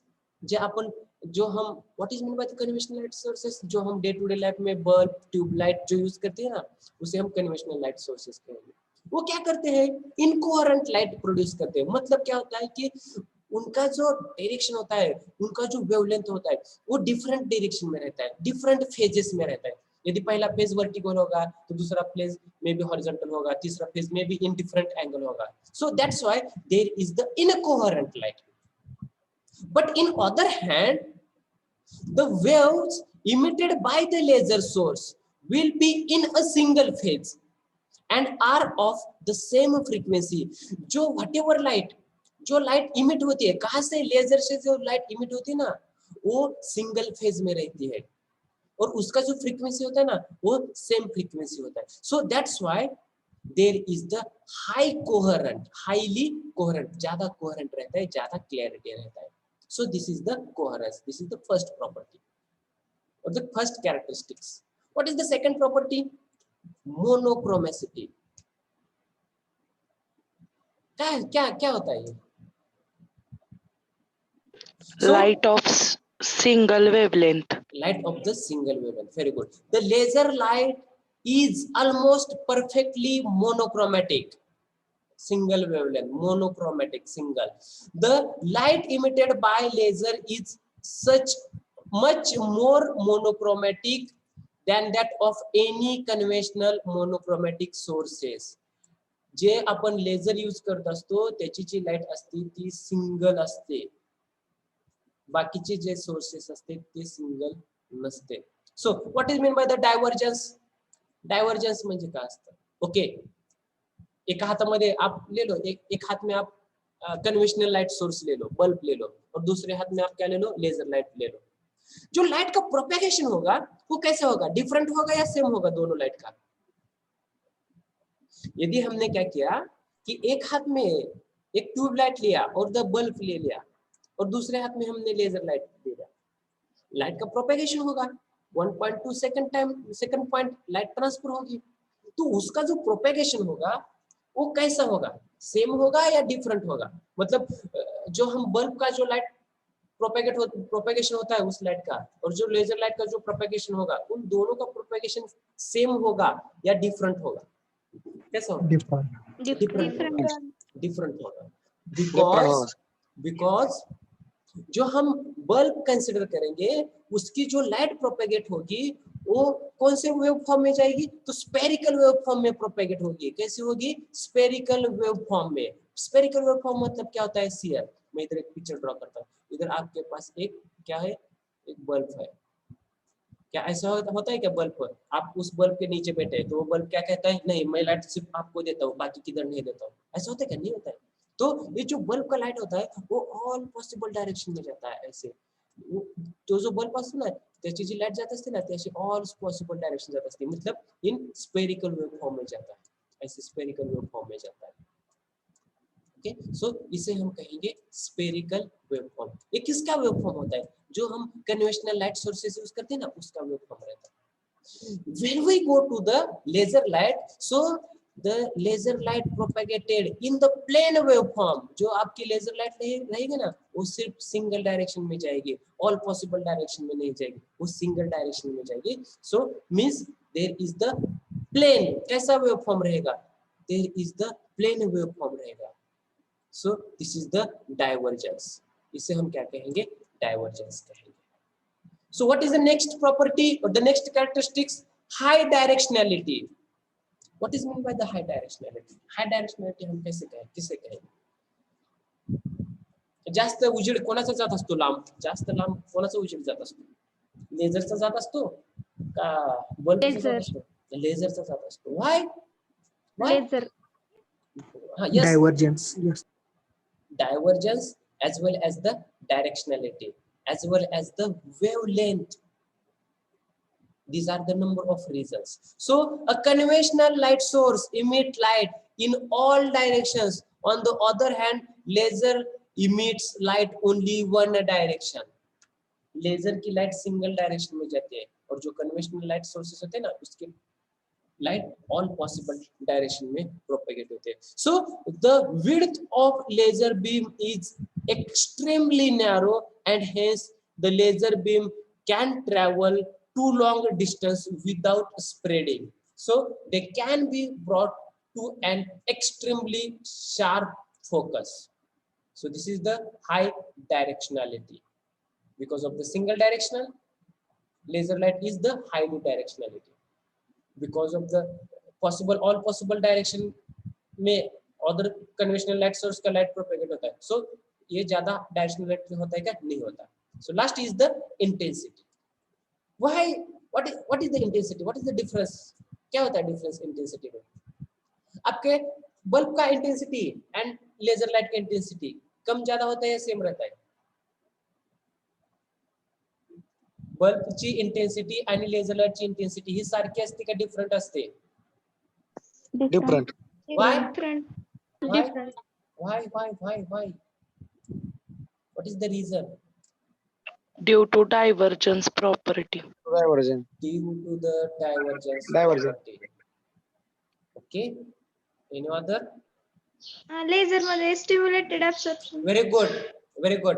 जे अपन जो हम, what is meant by the conventional light sources? जो हम day to day life में bulb, tubelight जो use करते हैं ना, उसे हम कन्वेंशनल लाइट सोर्सेस कहेंगे. वो क्या करते हैं? इनकोहेरेंट लाइट प्रोड्यूस करते हैं. मतलब क्या होता है कि उनका जो डायरेक्शन होता है, उनका जो वेवलेंथ होता है, वो डिफरेंट डायरेक्शन में रहता है, डिफरेंट फेजेस में रहता है. यदि पहला फेज वर्टिकल होगा तो दूसरा फेज में भी हॉरिजॉन्टल होगा, तीसरा फेज में भी इन डिफरेंट एंगल होगा. So that's why there is the incoherent light. But in other hand the waves emitted by the laser source will be in a single phase and are of the same frequency. जो whatever light, जो light emit होती है, कहां से? Laser से जो light emit होती है ना, वो सिंगल फेज में रहती है और उसका जो फ्रीक्वेंसी होता है ना, वो सेम फ्रीक्वेंसी होता है. So that's why there is the high coherent, highly coherent, ज्यादा कोहेरेंट रहता है, ज्यादा क्लैरिटी रहता है. So this is the coherence. This is the first property or the first characteristics. What is the second property? Monochromicity. क्या होता है ये? Light of single wavelength. Light of the single wavelength. Very good. The laser light is almost perfectly monochromatic. Single wavelength, monochromatic, single. The light emitted by laser is such much more monochromatic than that of any conventional monochromatic sources. जे आपण laser use करत असतो त्याची जी light असते ती single असते. बाकीचे जे sources असते ते सिंगल नसते. So what is mean by the divergence? Divergence म्हणजे काय असतं? ओके, एका हातामध्ये आप ले लो, एक हाथ में आप कन्वेंशनल लाइट सोर्स ले लो, बल्ब ले लो, और दूसरे हाथ में आप क्या ले लो? लेजर लाइट ले लो. जो लाइट का प्रोपेगेशन होगा वो कैसे होगा? डिफरेंट होगा या सेम होगा दोनों लाइट का? यदि हमने क्या किया कि एक हाथ में एक ट्यूब लाइट लिया और द बल्ब ले लिया और दूसरे हाथ में हमने लेजर लाइट ले लिया, लाइट का प्रोपेगेशन होगा 1.2 सेकंड पॉइंट लाइट ट्रांसफर होगी. तो उसका जो प्रोपेगेशन होगा वो कैसा होगा? सेम होगा या डिफरेंट होगा? मतलब जो हम बल्ब का जो लाइट प्रोपेगेशन होता है उस लाइट का और जो लेजर लाइट का जो प्रोपेगेशन होगा उन दोनों का प्रोपेगेशन सेम होगा या डिफरेंट होगा? कैसा होगा? डिफरेंट. डिफरेंट होगा. बिकॉज जो हम बल्ब कंसिडर करेंगे उसकी जो लाइट प्रोपेगेट होगी वो कौन से वेव फॉर्म में जाएगी? तो स्पेरिकल वेव फॉर्म में प्रोपेगेट होगी. कैसे होगी? स्पेरिकल वेव फॉर्म में. स्पेरिकल वेव फॉर्म मतलब क्या होता है? सीआर. मैं इधर एक पिक्चर ड्रॉ करता हूँ. इधर आपके पास एक क्या है? एक बल्ब है. क्या ऐसा होता है क्या? बल्ब, आप उस बल्ब के नीचे बैठे हैं तो वो बल्ब क्या कहता है? नहीं, मैं लाइट सिर्फ आपको देता हूँ, बाकी किधर नहीं देता हूँ. ऐसा होता है क्या? नहीं होता है. तो ये जो बल्ब का लाइट होता है वो ऑल पॉसिबल डायरेक्शन में जाता है. ऐसे तो जो बल्ब असतो ना त्याची जी लाईट जात असते ना ती अशी ऑल पॉसिबल डायरेक्शन जात असते. मतलब इन स्पेरिकल वेव फॉर्म में जाता है. ऐसे स्पेरिकल वेव फॉर्म में जाता है. ओके, सो इसे हम कहेंगे स्पेरिकल वेव फॉर्म. ये किसका वेव फॉर्म होता है? जो हम कन्वेंशनल लाइट सोर्सेस यूज करते हैं ना उसका वेव फॉर्म रहता है. When we go to the laser light, so the laser light propagated in the plane waveform. जो आपकी लेजर लाइट रहेगी ना वो सिर्फ सिंगल डायरेक्शन में जाएगी, ऑल पॉसिबल डायरेक्शन में नहीं जाएगी, वो सिंगल डायरेक्शन में जाएगी. So means there is the plane. कैसा वेवफॉर्म रहेगा? There is the plane waveform रहेगा. So this is the divergence. इसे हम क्या कहेंगे? डाइवर्जेंस कहेंगे. So what is the next property or the next characteristics? High directionality. What is meant by the high directionality? High directionality हम कैसे कहें? किसे कहेंगे? जास्त उजेड कोणाचा जात असतो लांब? जास्त लांब कोणाचा उजेड जात असतो? लेझरचा जात असतो का बल्बचा जात असतो? लेझरचा जात असतो. Why? Laser. Yes. Divergence. Yes. Divergence as well as the directionality as well as the wavelength. These are the number of reasons. So a conventional light source emit light in all directions. On the other hand, laser emits light only one direction. Laser की light single direction में जाती है और जो conventional light sources होते हैं ना उसके लाइट ऑल पॉसिबल डायरेक्शन में प्रोपेगेट होते हैं. So the width of laser beam is extremely narrow and hence the laser beam can travel too long distance without spreading. So they can be brought to an extremely sharp focus. So this is the high directionality. Because of the single directional, laser light is the high directionality. Because of the all possible direction में other conventional light source का light propagate होता है. So ये ज़्यादा directional light में होता है क्या? नहीं होता. So last is the intensity. Why? What is the intensity? What is the difference? क्या होता है difference intensity में? आपके बल्ब का intensity and laser light का intensity कम ज़्यादा होता है या सेम रहता है? बल्बची intensity आणि laser light ची intensity ही सारखी असते का different असते? Different. Why? Different. Why? What is the reason? Due to divergence property. Divergence. Due to the divergence Divergence. property. Okay. Any other? Laser मध्ये stimulated absorption. Very good. Very good.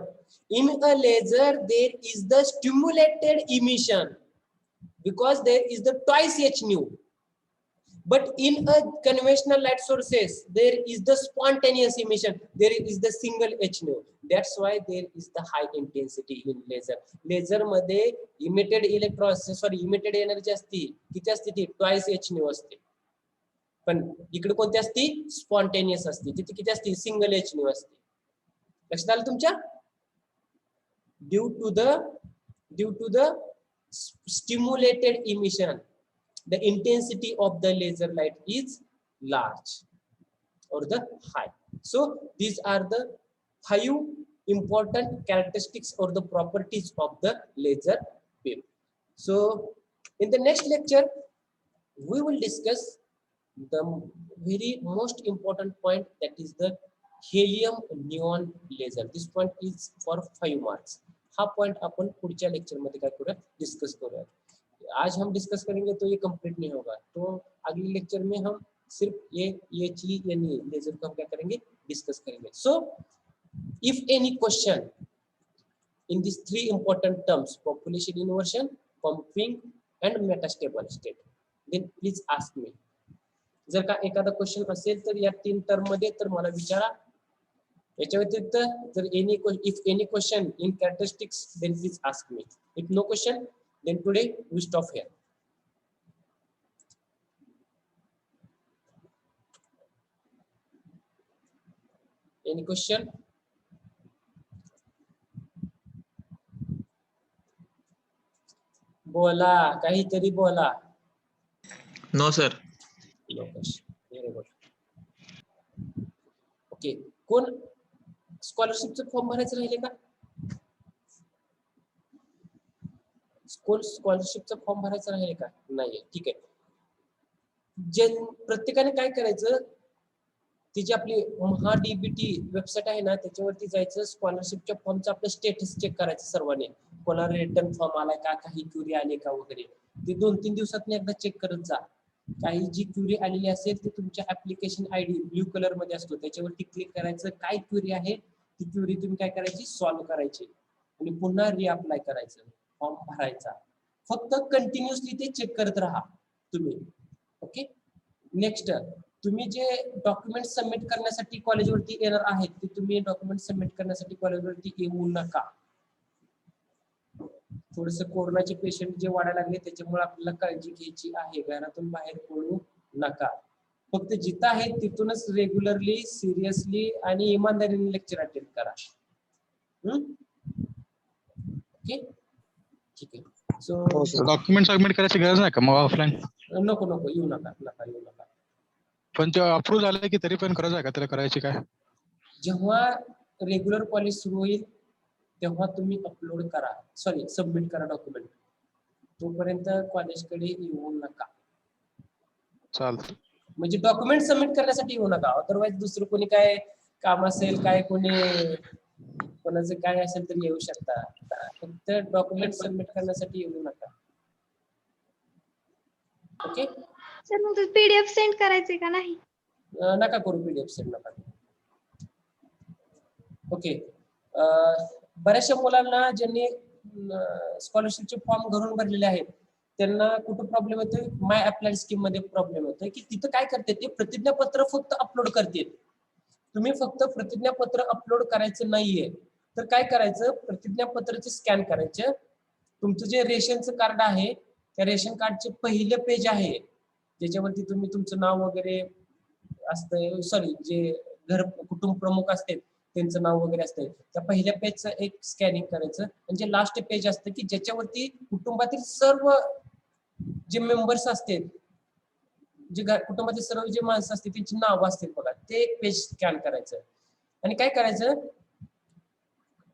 In a laser, there is the stimulated emission because there is the twice h nu. But in a conventional light sources, there is the spontaneous emission. There is the single h nu. That's why there is the high intensity in laser. Laser मध्ये emitted emitted energy असती. किती असते ती? Twice h nu असते. पण इकडे कोणती असती? स्पॉन्टेनियस असते. तिथे किती असते? सिंगल h nu असते. लक्षात आलं तुमच्या? due to the stimulated emission, the intensity of the laser light is large or the high. So these are the 5 important characteristics or the properties of the laser beam. So in the next lecture we will discuss the very most important point, that is the helium neon laser. This point is for 5 marks. हा point अपन पुढच्या lecture मध्ये काय करूया, discuss करूया. आज हम discuss करेंगे तो ये कंप्लीट नहीं होगा, तो अगले लेक्चर में हम सिर्फ ये चीज यानी लेजर को हम क्या करेंगे, डिस्कस करेंगे. So if any question in these 3 important terms, population inversion, pumping and metastable state, then please ask me. जर का एखादा क्वेश्चन असेल तर या 3 टर्म मध्ये तर मला विचारा. याच्या व्यतिरिक्त जर if any question in characteristics, then please ask me. If no question, then today we stop here. Any question? बोला, काहीतरी बोला. No sir. Very good. Okay, कोण स्कॉलरशिपचं फॉर्म भरायचं राहिले का? कोण स्कॉलरशिपचा फॉर्म भरायचं राहिले का? नाहीये, ठीक आहे. जे प्रत्येकाने काय करायचं, ती जी आपली महाडीबीटी वेबसाईट आहे ना, त्याच्यावरती जायचं, स्कॉलरशिपच्या फॉर्मचं आपलं स्टेटस चेक करायचं सर्वांनी. कोणाला रिटर्न फॉर्म आलाय का, काही क्युरी आले का वगैरे, ते 2-3 दिवसात एकदा चेक करत जा. काही जी क्युरी आलेली असेल ती तुमच्या ऍप्लिकेशन आयडी ब्ल्यू कलर मध्ये असतो, त्याच्यावरती क्लिक करायचं, काय क्युरी आहे ती क्युरी तुम्ही काय करायची, सॉल्व्ह करायची आणि पुन्हा रिअप्लाय करायचं, फॉर्म भरायचा. फक्त कंटिन्युअसली ते चेक करत राहा तुम्ही. ओके. नेक्स्ट, तुम्ही जे डॉक्युमेंट सबमिट करण्यासाठी कॉलेजवरती येणार आहेत, ते तुम्ही डॉक्युमेंट सबमिट करण्यासाठी कॉलेजवरती येऊ नका. थोडस कोरोनाचे पेशंट जे वाढायला लागले त्याच्यामुळे आपल्याला काळजी घ्यायची आहे. घरातून बाहेर पडू नका. फक्त जिथं आहे तिथूनच रेग्युलरली, सिरियसली आणि इमानदारीने लेक्चर अटेंड करा. ओके, ठीक आहे. सो डॉक्युमेंट सबमिट करायची गरज नाही का मग ऑफलाईन? नको येऊ नका. पण ते अप्रूव्ह झालं की तरी पण गरज आहे का त्याला करायची? काय जेव्हा रेग्युलर कॉलेज सुरू होईल तेव्हा तुम्ही अपलोड करा, सॉरी सबमिट करा डॉक्युमेंट. तोपर्यंत कॉलेजकडे येऊ नका. चालतं. म्हणजे डॉक्युमेंट सबमिट करण्यासाठी येऊ नका, अदरवाईज दुसरं कोणी काय काम असेल, काय कोणाचं काय असेल तर येऊ शकता. फक्त डॉक्युमेंट सबमिट करण्यासाठी येऊ नका. ओके सर, मग पीडीएफ सेंड करायचे का नाही? नका करू, पीडीएफ सेंड नका. ओके. बऱ्याचशा मुलांना ज्यांनी स्कॉलरशिपचे फॉर्म घरून भरलेले आहेत त्यांना कुठं प्रॉब्लेम येतोय, माय अप्लाइड स्कीम मध्ये प्रॉब्लेम होतोय की तिथं काय करते, ते प्रतिज्ञापत्र फक्त अपलोड करते. तुम्ही फक्त प्रतिज्ञापत्र अपलोड करायचं नाहीये, तर काय करायचं, प्रतिज्ञापत्राचे स्कॅन करायचं. तुमचं जे रेशनचं कार्ड आहे त्या रेशन कार्डचे पहिलं पेज आहे ज्याच्यावरती तुम्ही तुमचं नाव वगैरे असतंय, सॉरी जे कुटुंब प्रमुख असते त्यांचं नाव वगैरे असतंय, त्या पहिल्या पेजचं एक स्कॅनिंग करायचं. आणि जे लास्ट पेज असतं की ज्याच्यावरती कुटुंबातील सर्व जे मेंबर्स असतील, जे कुटुंबातील सर्व जे माणसं असतील त्यांची नावं असतील बघा, ते एक पेज स्कॅन करायचं. आणि काय करायचं,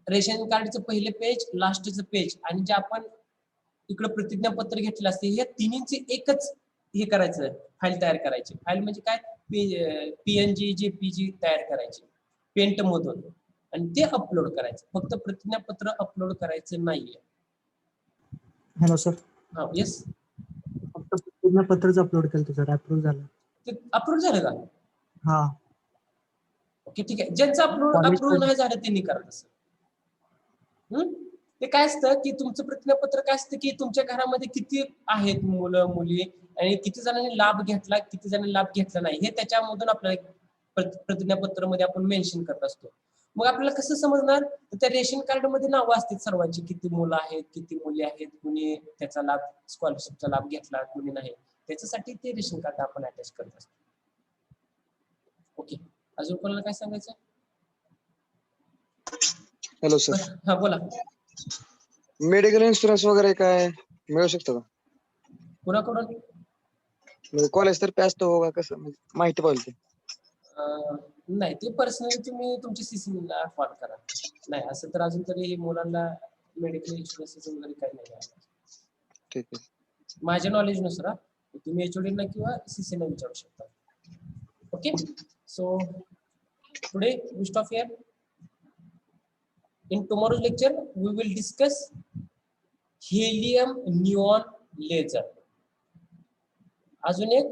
रेशन कार्डचं पहिलं पेज, लास्टचं पेज आणि जे आपण इकडे प्रतिज्ञापत्र घेतलं असते, या तिन्हींचे एकच हे करायचं, फाईल तयार करायची. फाईल म्हणजे काय, PNG JPG तयार करायची पेंट मधून आणि ते अपलोड करायचं. फक्त प्रतिज्ञापत्र अपलोड करायचं नाहीये. Hello sir. हा, येस. फक्त प्रतिज्ञापत्रच अपलोड केलं सर, अप्रूव्ह झालं. ते अप्रूव्ह झालं का? हा. ओके, ठीक आहे. ज्यांचं अप्रूव्ह नाही झालं त्यांनी करा तसं. ते काय असतं की तुमचं प्रतिज्ञापत्र काय असतं की तुमच्या घरामध्ये किती आहेत मुलं मुली आणि किती जणांनी लाभ घेतला, किती जणांनी लाभ घेतला नाही, हे त्याच्यामधून आपल्याला प्रतिज्ञापत्र मध्ये आपण मेन्शन करत असतो. मग आपल्याला कसं समजणार, त्या रेशन कार्ड मध्ये नावं असतील सर्वांची, किती मुलं आहेत, किती मुली आहेत, कुणी त्याचा लाभ, स्कॉलरशिपचा लाभ घेतला, कुणी नाही, त्याच्यासाठी ते रेशन कार्ड आपण अटॅच करत असतो. ओके, अजून कोणाला काय सांगायचं? Hello sir. हा बोला. मेडिकल इन्शुरन्स वगैरे काय मिळू शकतं का? कुणाकडून? म्हणजे कॉलेज तर्फे असतो का कसं म्हणजे माहिती पाहिजे ते. नाही, ते पर्सनली तुम्ही तुमच्या सीसीला कॉल करा. नाही असं तर अजून तरी मुलांना मेडिकल इन्शुरन्स वगैरे काही नाही आहे. ठीक आहे. माझ्या नॉलेजनुसार हा. तुम्ही HOD किंवा सीसीला विचारू शकता. Okay, so today we stop here. In tomorrow's lecture, we will discuss helium neon laser. अजून एक,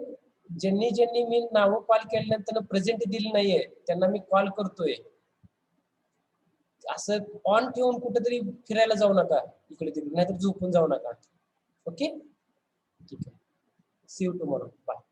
ज्यांनी मी नाव कॉल केल्यानंतर प्रेझेंट दिली नाहीये त्यांना मी कॉल करतोय. असं ऑन ठेवून कुठेतरी फिरायला जाऊ नका इकडे तिकडे, नाहीतर झोपून जाऊ नका. ओके, ठीक आहे. सी यू टुमॉरो. बाय.